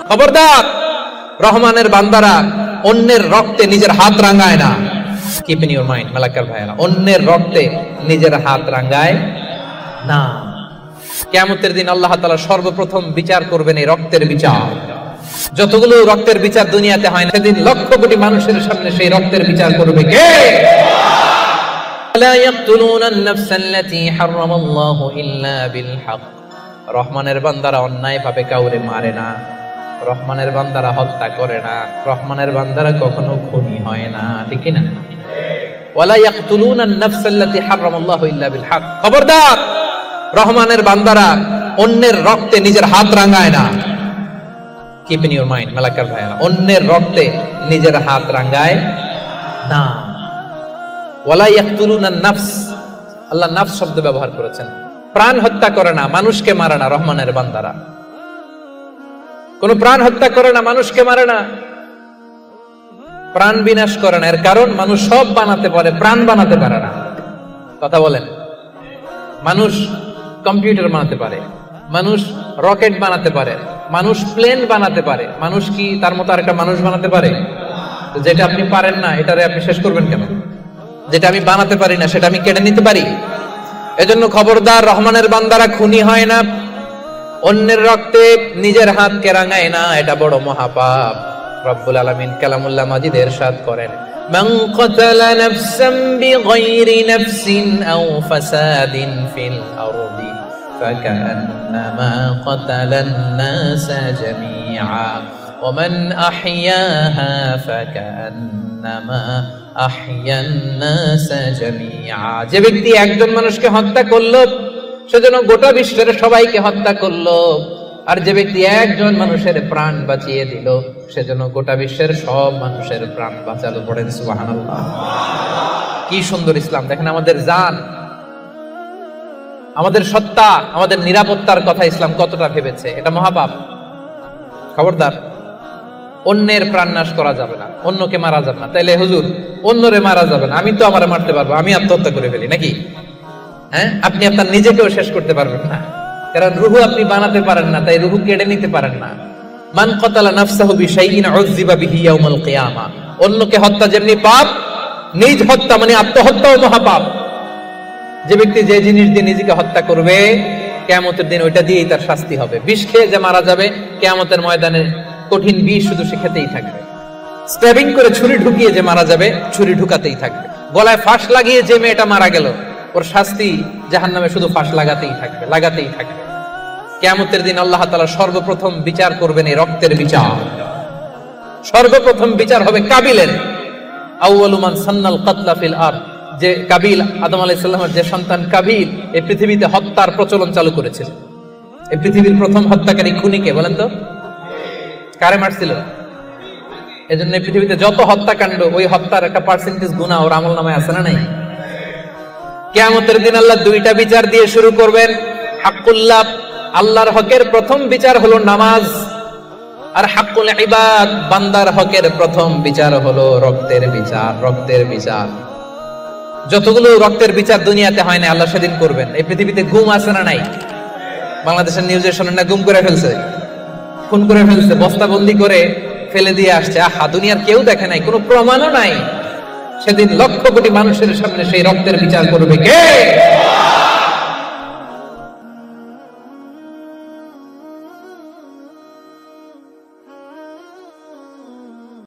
খবরদার, রহমানের বান্দারা অন্যের রক্তে নিজের হাত রাঙায় না। কিপ ইন ইউর মাইন্ড মালাক্কার ভাইরা, অন্যের রক্তে নিজের হাত রাঙায় না। কিয়ামতের দিন আল্লাহ তাআলা সর্বপ্রথম বিচার করবেন এই রক্তের বিচার। যতগুলো রক্তের বিচার দুনিয়াতে হয় না, সেদিন লক্ষ কোটি মানুষের সামনে সেই রক্তের বিচার করবে কে? লা ইয়াকতুলুনা আন-নাফসা আল্লাতী হারামাল্লাহু ইল্লা বিল হক। রহমানের বান্দারা অন্যায় ভাবে কাউরে মারে না, রহমানের বান্দারা হত্যা করে না, রহমানের বান্দারা কখনো খুনি হয় না, ঠিক কি না? ওয়ালা ইয়াকতুলুনা আন-নাফসা আল্লাতী হারামাল্লাহু ইল্লা বিল হক। খবরদার, রহমানের বান্দারা অন্যের রক্তে নিজের হাত রাঙায় না। কিপ ইন ইউর মাইন্ড মালাক্কার ভাইরা, অন্যের রক্তে নিজের হাত রাঙায় না। ওয়ালা ইয়াকতুলুনা আন-নাফস, আল্লাহ নাফস শব্দ ব্যবহার করেছেন। প্রাণ হত্যা করে না, মানুষকে মারে না রহমানের বান্দারা। কোন প্রাণ হত্যা করে না, মানুষকে মারে না, প্রাণ বিনাশ করে না। এর কারণ মানুষ সব বানাতে পারে, প্রাণ বানাতে পারে না। কথা বলেন, মানুষ কম্পিউটার বানাতে পারে, মানুষ রকেট বানাতে পারে, মানুষ প্লেন বানাতে পারে। মানুষ কি তার মতো আরেকটা মানুষ বানাতে পারে? যেটা আপনি পারেন না এটারে আপনি শেষ করবেন কেন? যেটা আমি বানাতে পারি না সেটা আমি কেড়ে নিতে পারি? এজন্য খবরদার, রহমানের বান্দারা খুনি হয় না, অন্যের রক্তে নিজের হাতকে রাঙায় না, এটা বড় মহাপাপ। রব্বুল আলামিন কালামুল্লাহ মাজিদে ইরশাদ করেন, মান কাতালা নাফসান বিগাইরি নাফসিন আও ফাসাদিন ফিল আরদি ফাকান্নামা কাতালান নাসা জামিআ ওয়া মান আহইয়াহা ফাকান্নামা আহইয়ান নাসা জামিআ। যে ব্যক্তি একজন মানুষকে হত্যা করলো সেজন্য গোটা বিশ্বের সবাইকে হত্যা করলো, আর যে ব্যক্তি একজন মানুষের প্রাণ বাঁচিয়ে দিল সেজন্য গোটা বিশ্বের সব মানুষের প্রাণ বাঁচালো। পড়েন সুবহানাল্লাহ। কি সুন্দর ইসলাম! দেখেন, আমাদের জান, আমাদের সত্তা, আমাদের নিরাপত্তার কথা ইসলাম কতটা ভেবেছে। এটা মহাপাপ। খবরদার, অন্যের প্রাণ নাশ করা যাবে না, অন্যকে মারা যাবে না। তাইলে হুজুর, অন্যরে মারা যাবে না, আমি তো আমারে মারতে পারবো, আমি আত্মহত্যা করে ফেলি নাকি? হ্যাঁ, আপনি আপনার নিজেকেও শেষ করতে পারবেন না, কারণ রুহু আপনি বানাতে পারেন না, তাই রুহু কেড়ে নিতে পারেন না। মান কাতালা নাফসাহু বিশাইইন উযযিবা বিহি ইয়াউমাল কিয়ামা। অন্যকে হত্যা যেমনি পাপ, নিজ হত্যা মানে আত্মহত্যাও মহাপাপ। যে ব্যক্তি যে জিনিস দিয়ে নিজেকে হত্যা করবে, কিয়ামতের দিন ওইটা দিয়েই তার শাস্তি হবে। বিষ খেয়ে যে মারা যাবে, কিয়ামতের ময়দানে কঠিন বিষ শুধু সে খেতেই থাকবে। স্ট্যাবিং করে ছুরি ঢুকিয়ে যে মারা যাবে, ছুরি ঢুকাতেই থাকবে। গলায় ফাঁস লাগিয়ে যে মেয়েটা মারা গেল, ওর শাস্তি জাহান্নামে শুধু ফাঁস লাগাতেই থাকবে, লাগাতেই থাকবে। কিয়ামতের দিন আল্লাহ তাআলা সর্বপ্রথম বিচার করবেন এই রক্তের বিচার। সর্বপ্রথম বিচার হবে কাবিলের। আউয়ালু মান সান্নাল কাতলা ফিল আরদ। যে কাবিল, আদম আলাইহিস সালামের যে সন্তান কাবিল, এই পৃথিবীতে হত্যার প্রচলন চালু করেছিল। এই পৃথিবীর প্রথম হত্যাকারী খুনিকে বলেন তো? কারে মারছিল? এজন্য পৃথিবীতে যত হত্যাকাণ্ড, ওই হত্যার একটা পার্সেন্টেজ গুনাহ ওর আমলনামায় আছে না নাই? কিয়ামতের দিন আল্লাহ দুইটা বিচার দিয়ে শুরু করবেন। হাক্কুল্লাহ, আল্লাহর হকের প্রথম বিচার হলো নামাজ, আর হাক্কুল ইবাদ, বান্দার হকের প্রথম বিচার হলো রক্তের বিচার। রক্তের বিচার, যতগুলো রক্তের বিচার দুনিয়াতে হয় না, আল্লাহ সেদিন করবেন। এই পৃথিবীতে গুম আছে না নাই? বাংলাদেশের নিউজে শোনেন না, গুম করে ফেলছে, খুন করে ফেলছে, বস্তাবন্দি করে ফেলে দিয়ে আসছে। আহা, দুনিয়ার কেউ দেখে নাই, কোনো প্রমাণও নাই। সেদিন লক্ষ কোটি মানুষের সামনে সেই রক্তের বিচার করবে কে?